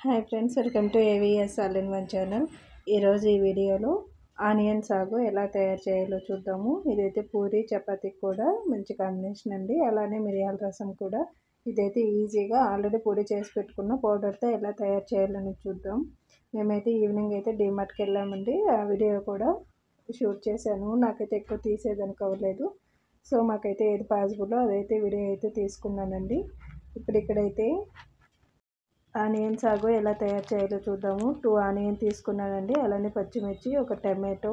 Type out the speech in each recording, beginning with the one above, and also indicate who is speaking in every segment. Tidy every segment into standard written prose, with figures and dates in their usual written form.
Speaker 1: Hi friends, welcome to AVS all in one channel. ఈరోజు ఈ వీడియోలో ఆనియన్ సాగు ఎలా తయారు చేయాలో చూద్దాము. ఇదైతే పూరి చపాతీకి కూడా మంచి కాంబినేషన్ అండి. అలానే మిరియాల రసం కూడా. ఇదైతే ఈజీగా ఆల్రెడీ పొడి చేసి పెట్టుకున్న పౌడర్తో ఎలా తయారు చేయాలని చూద్దాం. మేమైతే ఈవినింగ్ అయితే డీమార్ట్కి వెళ్ళామండి. ఆ వీడియో కూడా షూట్ చేశాను. నాకైతే ఎక్కువ తీసేదానికి అవ్వలేదు. సో మాకైతే ఏది పాసిబుల్లో అదైతే వీడియో అయితే తీసుకున్నానండి. ఇక్కడైతే ఆనియన్ సాగు ఎలా తయారు చేయాలో చూద్దాము. 2 ఆనియన్ తీసుకున్నానండి. అలానే పచ్చిమిర్చి, ఒక టమాటో,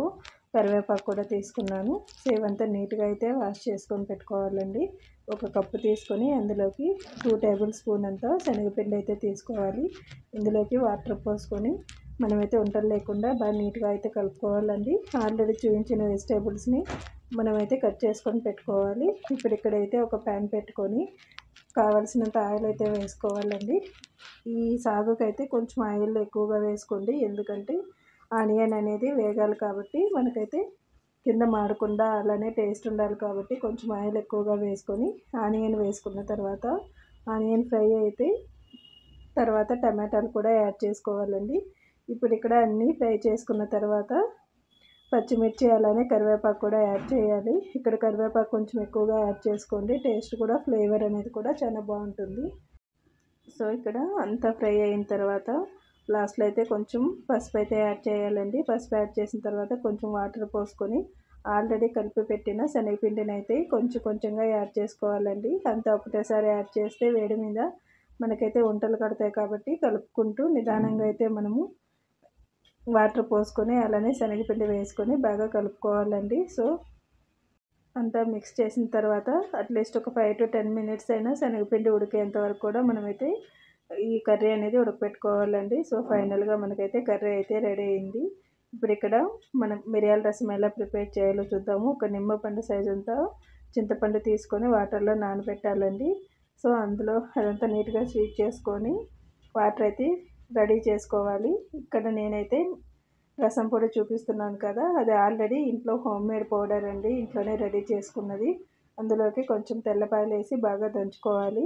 Speaker 1: కరివేపాకు కూడా తీసుకున్నాను. సేవంతా నీట్గా అయితే వాష్ చేసుకొని పెట్టుకోవాలండి. ఒక కప్పు తీసుకొని అందులోకి 2 టేబుల్ స్పూన్ అంతా శనగపిండి అయితే తీసుకోవాలి. ఇందులోకి వాటర్ పోసుకొని మనమైతే వంటలు లేకుండా బాగా నీట్గా అయితే కలుపుకోవాలండి. ఆల్రెడీ చూపించిన వెజిటేబుల్స్ని మనమైతే కట్ చేసుకొని పెట్టుకోవాలి. ఇక్కడైతే ఒక ప్యాన్ పెట్టుకొని కావాల్సినంత ఆయిల్ అయితే వేసుకోవాలండి. ఈ సాగుకైతే కొంచెం ఆయిల్ ఎక్కువగా వేసుకోండి, ఎందుకంటే ఆనియన్ అనేది వేగాలి కాబట్టి మనకైతే కింద మాడకుండా అలానే టేస్ట్ ఉండాలి కాబట్టి కొంచెం ఆయిల్ ఎక్కువగా వేసుకొని ఆనియన్ వేసుకున్న తర్వాత ఆనియన్ ఫ్రై అయితే తర్వాత టమాటాలు కూడా యాడ్ చేసుకోవాలండి. ఇక్కడ అన్నీ ఫ్రై చేసుకున్న తర్వాత పచ్చిమిర్చి అలానే కరివేపాకు కూడా యాడ్ చేయాలి. ఇక్కడ కరివేపాకు కొంచెం ఎక్కువగా యాడ్ చేసుకోండి, టేస్ట్ కూడా ఫ్లేవర్ అనేది కూడా చాలా బాగుంటుంది. సో ఇక్కడ అంతా ఫ్రై అయిన తర్వాత లాస్ట్లో అయితే కొంచెం పసుపు అయితే యాడ్ చేయాలండి. పసుపు యాడ్ చేసిన తర్వాత కొంచెం వాటర్ పోసుకొని ఆల్రెడీ కలిపి పెట్టిన శనగపిండిని అయితే కొంచెంగా యాడ్ చేసుకోవాలండి. అంతా ఒకటేసారి యాడ్ చేస్తే వేడి మీద మనకైతే వంటలు కడతాయి కాబట్టి కలుపుకుంటూ నిదానంగా అయితే మనము వాటర్ పోసుకొని అలానే శనగపిండి వేసుకొని బాగా కలుపుకోవాలండి. సో అంతా మిక్స్ చేసిన తర్వాత అట్లీస్ట్ ఒక 5 to 10 మినిట్స్ అయినా శనగపిండి ఉడికేంత వరకు కూడా మనమైతే ఈ కర్రీ అనేది ఉడకపెట్టుకోవాలండి. సో ఫైనల్గా మనకైతే కర్రీ అయితే రెడీ అయింది. ఇక్కడ మనం మిరియాల రసం ఎలా ప్రిపేర్ చేయాలో చూద్దాము. ఒక నిమ్మపండు సైజ్ అంతా చింతపండు తీసుకొని వాటర్లో నానబెట్టాలండి. సో అందులో అదంతా నీట్గా స్వీట్ చేసుకొని వాటర్ అయితే రెడీ చేసుకోవాలి. ఇక్కడ నేనైతే రసం పొడి చూపిస్తున్నాను కదా, అది ఆల్రెడీ ఇంట్లో హోమ్మేడ్ పౌడర్ అండి, ఇంట్లోనే రెడీ చేసుకున్నది. అందులోకి కొంచెం తెల్లపాయలు వేసి బాగా దంచుకోవాలి.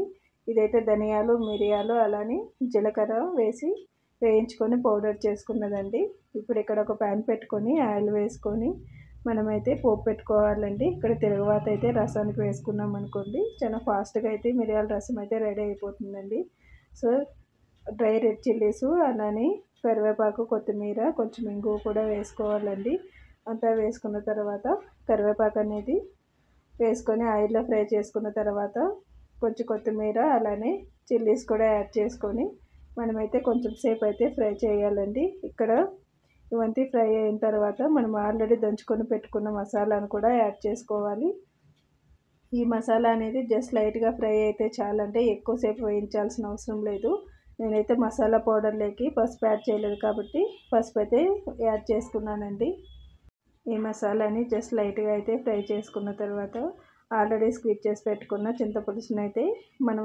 Speaker 1: ఇదైతే ధనియాలు, మిరియాలు అలానే జీలకర్ర వేసి వేయించుకొని పౌడర్ చేసుకున్నదండి. ఇక్కడ ఒక ప్యాన్ పెట్టుకొని ఆయిల్ వేసుకొని మనమైతే పోపు పెట్టుకోవాలండి. ఇక్కడ తిరగవాత అయితే రసానికి వేసుకున్నాం అనుకోండి, చాలా ఫాస్ట్గా అయితే మిరియాల రసం అయితే రెడీ అయిపోతుందండి. సో డ్రై రెడ్ చిల్లీస్ అలానే కరివేపాకు, కొత్తిమీర, కొంచెం ఇంగువ కూడా వేసుకోవాలండి. అంతా వేసుకున్న తర్వాత కరివేపాకు అనేది వేసుకొని ఆయిల్లో ఫ్రై చేసుకున్న తర్వాత కొంచెం కొత్తిమీర అలానే చిల్లీస్ కూడా యాడ్ చేసుకొని మనమైతే కొంచెం సేపు అయితే ఫ్రై చేయాలండి. ఇక్కడ ఇవంతా ఫ్రై అయిన తర్వాత మనం ఆల్రెడీ దంచుకొని పెట్టుకున్న మసాలాను కూడా యాడ్ చేసుకోవాలి. ఈ మసాలా అనేది జస్ట్ లైట్గా ఫ్రై అయితే చాలంటే ఎక్కువసేపు వేయించాల్సిన అవసరం లేదు. నేనైతే మసాలా పౌడర్లోకి పసుపు యాడ్ చేయలేదు కాబట్టి పసుపు అయితే యాడ్ చేసుకున్నానండి. ఈ మసాలాని జస్ట్ లైట్గా అయితే ఫ్రై చేసుకున్న తర్వాత ఆల్రెడీ స్క్వీజ్ చేసి పెట్టుకున్న చింతపులుసుని అయితే మనం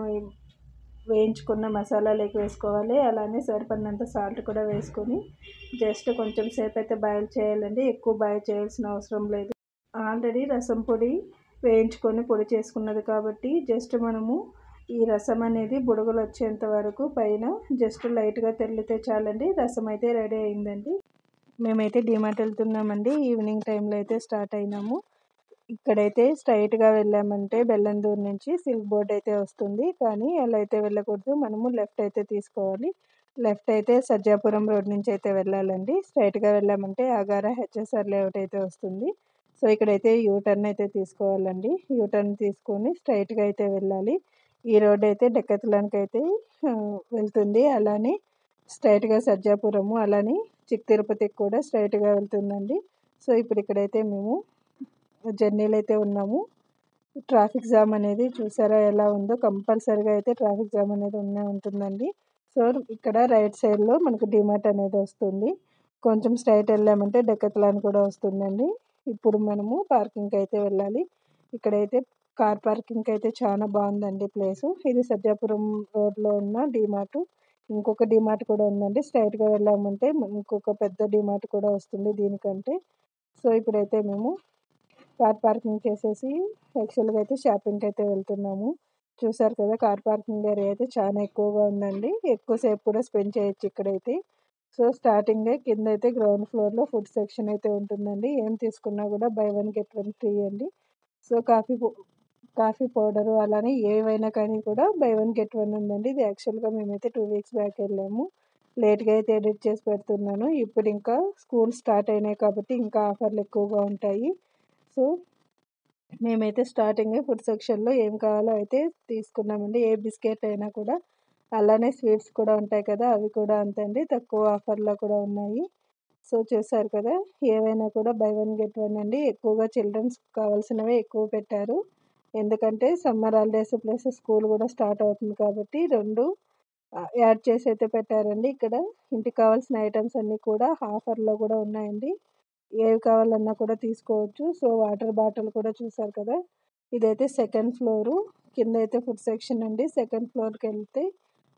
Speaker 1: వేయించుకున్న మసాలాలోకి వేసుకోవాలి. అలానే సరిపడినంత సాల్ట్ కూడా వేసుకొని జస్ట్ కొంచెం సేపు అయితే బాయిల్ చేయాలండి. ఎక్కువ బాయిల్ చేయాల్సిన అవసరం లేదు. ఆల్రెడీ రసం పొడి వేయించుకొని పొడి చేసుకున్నది కాబట్టి జస్ట్ మనము ఈ రసం అనేది బుడగలు వచ్చేంత వరకు పైన జస్ట్ లైట్గా తెల్లితే చాలండి. రసం అయితే రెడీ అయిందండి. మేమైతే డీమార్ట్ వెళ్తున్నామండి. ఈవినింగ్ టైంలో అయితే స్టార్ట్ అయినాము. ఇక్కడైతే స్ట్రైట్గా వెళ్ళామంటే బెల్లందూరు నుంచి సిల్క్ బోర్డ్ అయితే వస్తుంది, కానీ అలా అయితే వెళ్ళకూడదు. మనము లెఫ్ట్ అయితే తీసుకోవాలి. లెఫ్ట్ అయితే సజ్జాపురం రోడ్ నుంచి అయితే వెళ్ళాలండి. స్ట్రైట్గా వెళ్ళామంటే ఆగార హెచ్ఎస్ఆర్ లేఅవుట్ అయితే వస్తుంది. సో ఇక్కడైతే యూటర్న్ అయితే తీసుకోవాలండి. యూటర్న్ తీసుకొని స్ట్రైట్గా అయితే వెళ్ళాలి. ఈ రోడ్ అయితే డెక్కత్లానికి అయితే వెళ్తుంది. అలానే స్ట్రైట్గా సజ్జాపురము అలానే చిక్ తిరుపతికి కూడా స్ట్రైట్గా వెళ్తుందండి. సో ఇక్కడైతే మేము జర్నీలో అయితే ఉన్నాము. ట్రాఫిక్ జామ్ అనేది చూసారా ఎలా ఉందో, కంపల్సరీగా అయితే ట్రాఫిక్ జామ్ అనేది ఉంటుందండి. సో ఇక్కడ రైట్ సైడ్లో మనకు డిమార్ట్ అనేది వస్తుంది. కొంచెం స్ట్రైట్ వెళ్ళామంటే డెక్కత్లాన్ కూడా వస్తుందండి. ఇప్పుడు మనము పార్కింగ్కి అయితే వెళ్ళాలి. ఇక్కడైతే కార్ పార్కింగ్కి అయితే చాలా బాగుందండి ప్లేసు. ఇది సజ్జాపురం రోడ్లో ఉన్న డిమార్ట్. ఇంకొక డిమార్ట్ కూడా ఉందండి. స్ట్రైట్గా వెళ్ళామంటే ఇంకొక పెద్ద డిమార్ట్ కూడా వస్తుంది దీనికంటే. సో ఇప్పుడైతే మేము కార్ పార్కింగ్ చేసేసి యాక్చువల్గా అయితే షాపింగ్కి అయితే వెళ్తున్నాము. చూసారు కదా, కార్ పార్కింగ్ ఏరియా అయితే చాలా ఎక్కువగా ఉందండి. ఎక్కువసేపు కూడా స్పెండ్ చేయొచ్చు ఇక్కడైతే. సో స్టార్టింగే కింద అయితే గ్రౌండ్ ఫ్లోర్లో ఫుడ్ సెక్షన్ అయితే ఉంటుందండి. ఏం తీసుకున్నా కూడా by one get one free అండి. సో కాఫీ పౌడరు అలానే ఏవైనా కానీ కూడా బై వన్ గెట్ వన్ ఉందండి. ఇది యాక్చువల్గా మేమైతే 2 వీక్స్ బ్యాక్ వెళ్ళాము. లేట్గా అయితే ఎడిట్ చేసి పెడుతున్నాను. ఇప్పుడు ఇంకా స్కూల్ స్టార్ట్ అయినాయి కాబట్టి ఇంకా ఆఫర్లు ఎక్కువగా ఉంటాయి. సో మేమైతే స్టార్టింగే ఫుడ్ సెక్షన్లో ఏం కావాలో అయితే తీసుకున్నామండి. ఏ బిస్కెట్ అయినా కూడా. అలానే స్వీట్స్ కూడా ఉంటాయి కదా, అవి కూడా అంతే అండి, తక్కువ ఆఫర్లో కూడా ఉన్నాయి. సో చూసారు కదా, ఏవైనా కూడా బై వన్ గెట్ వన్ అండి. ఎక్కువగా చిల్డ్రన్స్ కావాల్సినవే ఎక్కువ పెట్టారు. ఎందుకంటే సమ్మర్ హాలిడేస్ ప్లస్ స్కూల్ కూడా స్టార్ట్ అవుతుంది కాబట్టి రెండు యాడ్ చేసి అయితే పెట్టారండి. ఇక్కడ ఇంటికి కావాల్సిన ఐటమ్స్ అన్నీ కూడా ఆఫర్లో కూడా ఉన్నాయండి. ఏవి కావాలన్నా కూడా తీసుకోవచ్చు. సో వాటర్ బాటిల్ కూడా చూసారు కదా, ఇదైతే సెకండ్ ఫ్లోరు. కింద అయితే ఫుడ్ సెక్షన్ అండి. సెకండ్ ఫ్లోర్కి వెళ్తే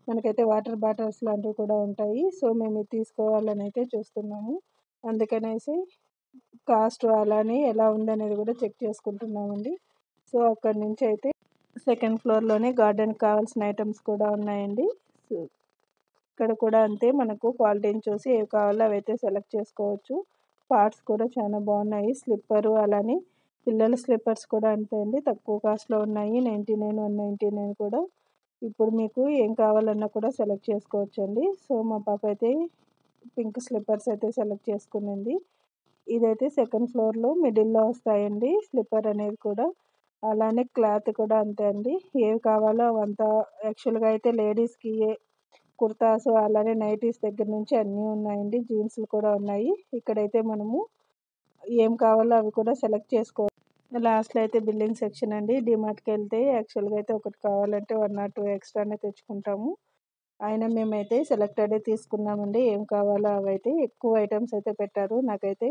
Speaker 1: మనకైతే వాటర్ బాటిల్స్ లాంటివి కూడా ఉంటాయి. సో మేము ఇది తీసుకోవాలని అయితే చూస్తున్నాము. అందుకనేసి కాస్ట్ అలానే ఎలా ఉందనేది కూడా చెక్ చేసుకుంటున్నామండి. సో అక్కడి నుంచి అయితే సెకండ్ ఫ్లోర్లోనే గార్డెన్కి కావాల్సిన ఐటమ్స్ కూడా ఉన్నాయండి. సో ఇక్కడ కూడా అంతే, మనకు క్వాలిటీని చూసి ఏవి కావాలో అవైతే సెలెక్ట్ చేసుకోవచ్చు. పార్ట్స్ కూడా చాలా బాగున్నాయి. స్లిప్పరు అలానే పిల్లల స్లిప్పర్స్ కూడా అంతే అండి, తక్కువ కాస్ట్లో ఉన్నాయి. 99, 199 కూడా. ఇప్పుడు మీకు ఏం కావాలన్నా కూడా సెలెక్ట్ చేసుకోవచ్చు అండి. సో మా పాప అయితే పింక్ స్లిప్పర్స్ అయితే సెలెక్ట్ చేసుకునింది. ఇదైతే సెకండ్ ఫ్లోర్లో మిడిల్లో వస్తాయండి స్లిప్పర్ అనేది కూడా. అలానే క్లాత్ కూడా అంతే అండి, ఏవి కావాలో అవంతా. యాక్చువల్గా అయితే లేడీస్కి కుర్తాస్ అలానే నైటీస్ దగ్గర నుంచి అన్నీ ఉన్నాయండి. జీన్స్లు కూడా ఉన్నాయి. ఇక్కడైతే మనము ఏం కావాలో అవి కూడా సెలెక్ట్ చేసుకోవచ్చు. లాస్ట్లో అయితే బిల్లింగ్ సెక్షన్ అండి. డిమార్ట్కి వెళ్తే యాక్చువల్గా అయితే ఒకటి కావాలంటే 1 or 2 ఎక్స్ట్రానే తెచ్చుకుంటాము. అయినా మేమైతే సెలెక్టెడే తీసుకున్నామండి. ఏం కావాలో అవైతే ఎక్కువ ఐటమ్స్ అయితే పెట్టారు. నాకైతే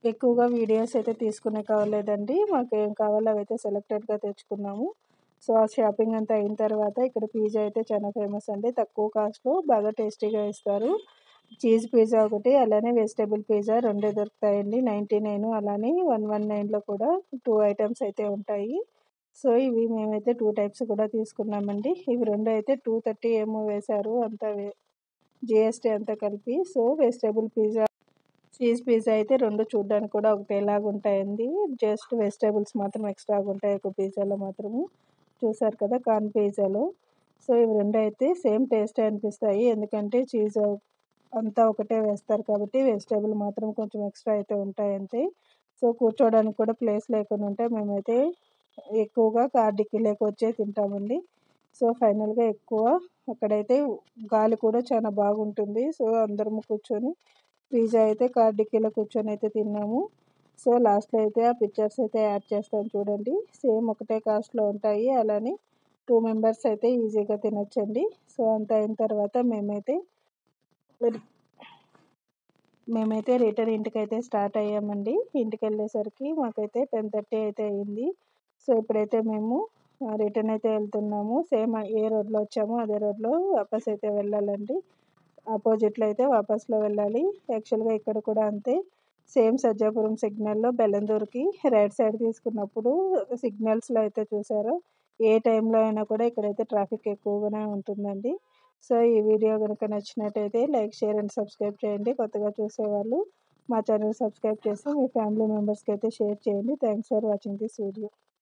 Speaker 1: ఎక్కువగా వీడియోస్ అయితే తీసుకునే కావలేదండి. మాకు ఏం కావాలో అవైతే సెలెక్టెడ్గా తెచ్చుకున్నాము. సో ఆ షాపింగ్ అంతా అయిన తర్వాత ఇక్కడ పిజ్జా అయితే చాలా ఫేమస్ అండి. తక్కువ కాస్ట్లో బాగా టేస్టీగా ఇస్తారు. చీజ్ పిజ్జా ఒకటి అలానే వెజిటేబుల్ పిజ్జా రెండే దొరుకుతాయండి. 99 అలానే 119లో కూడా 2 ఐటమ్స్ అయితే ఉంటాయి. సో ఇవి మేమైతే 2 టైప్స్ కూడా తీసుకున్నామండి. ఇవి రెండు అయితే 230 ఏమో వేశారు, అంతా జిఎస్టీ అంతా కలిపి. So vegetable pizza cheese pizza అయితే రెండు చూడడానికి కూడా ఒకటేలాగా ఉంటాయండి. జస్ట్ వెజిటేబుల్స్ మాత్రం ఎక్స్ట్రాగా ఉంటాయి ఒక పిజ్జాలో మాత్రము. చూసారు కదా కార్న్ పిజ్జాలో. సో ఇవి రెండు అయితే సేమ్ టేస్టే అనిపిస్తాయి. ఎందుకంటే చీజ్ అంతా ఒకటే వేస్తారు కాబట్టి వెజిటేబుల్ మాత్రం కొంచెం ఎక్స్ట్రా అయితే ఉంటాయి అంతే. సో కూర్చోవడానికి కూడా ప్లేస్ లేకుండా ఉంటే మేమైతే ఎక్కువగా కార్ డిక్కీలోకి వచ్చే తింటామండి. సో ఫైనల్గా ఎక్కువ అక్కడైతే గాలి కూడా చాలా బాగుంటుంది. సో అందరం కూర్చొని పిజ్జా అయితే కార్ డిక్కీలో కూర్చొని అయితే తిన్నాము. సో లాస్ట్లో అయితే ఆ పిక్చర్స్ అయితే యాడ్ చేస్తాను చూడండి. సేమ్ ఒకటే కాస్ట్లో ఉంటాయి. అలానే 2 మెంబర్స్ అయితే ఈజీగా తినొచ్చండి. సో అంత అయిన తర్వాత మేమైతే రిటర్న్ ఇంటికైతే స్టార్ట్ అయ్యామండి. ఇంటికి వెళ్ళేసరికి మాకైతే 10:30 అయితే అయింది. సో ఇప్పుడైతే మేము రిటర్న్ అయితే వెళ్తున్నాము. సేమ్ ఏ రోడ్లో వచ్చామో అదే రోడ్లో వాపస్ అయితే వెళ్ళాలండి. ఆపోజిట్లో అయితే వాపస్లో వెళ్ళాలి. యాక్చువల్గా ఇక్కడ కూడా అంతే, సేమ్ సజ్జాపురం సిగ్నల్లో బెల్లందూరుకి రైట్ సైడ్ తీసుకున్నప్పుడు సిగ్నల్స్లో అయితే చూసారో ఏ టైంలో అయినా కూడా ఇక్కడైతే ట్రాఫిక్ ఎక్కువగానే ఉంటుందండి. సో ఈ వీడియో కనుక నచ్చినట్టయితే లైక్, షేర్ అండ్ సబ్స్క్రైబ్ చేయండి. కొత్తగా చూసేవాళ్ళు మా ఛానల్ సబ్స్క్రైబ్ చేసి మీ ఫ్యామిలీ మెంబర్స్కి అయితే షేర్ చేయండి. Thanks for watching this video.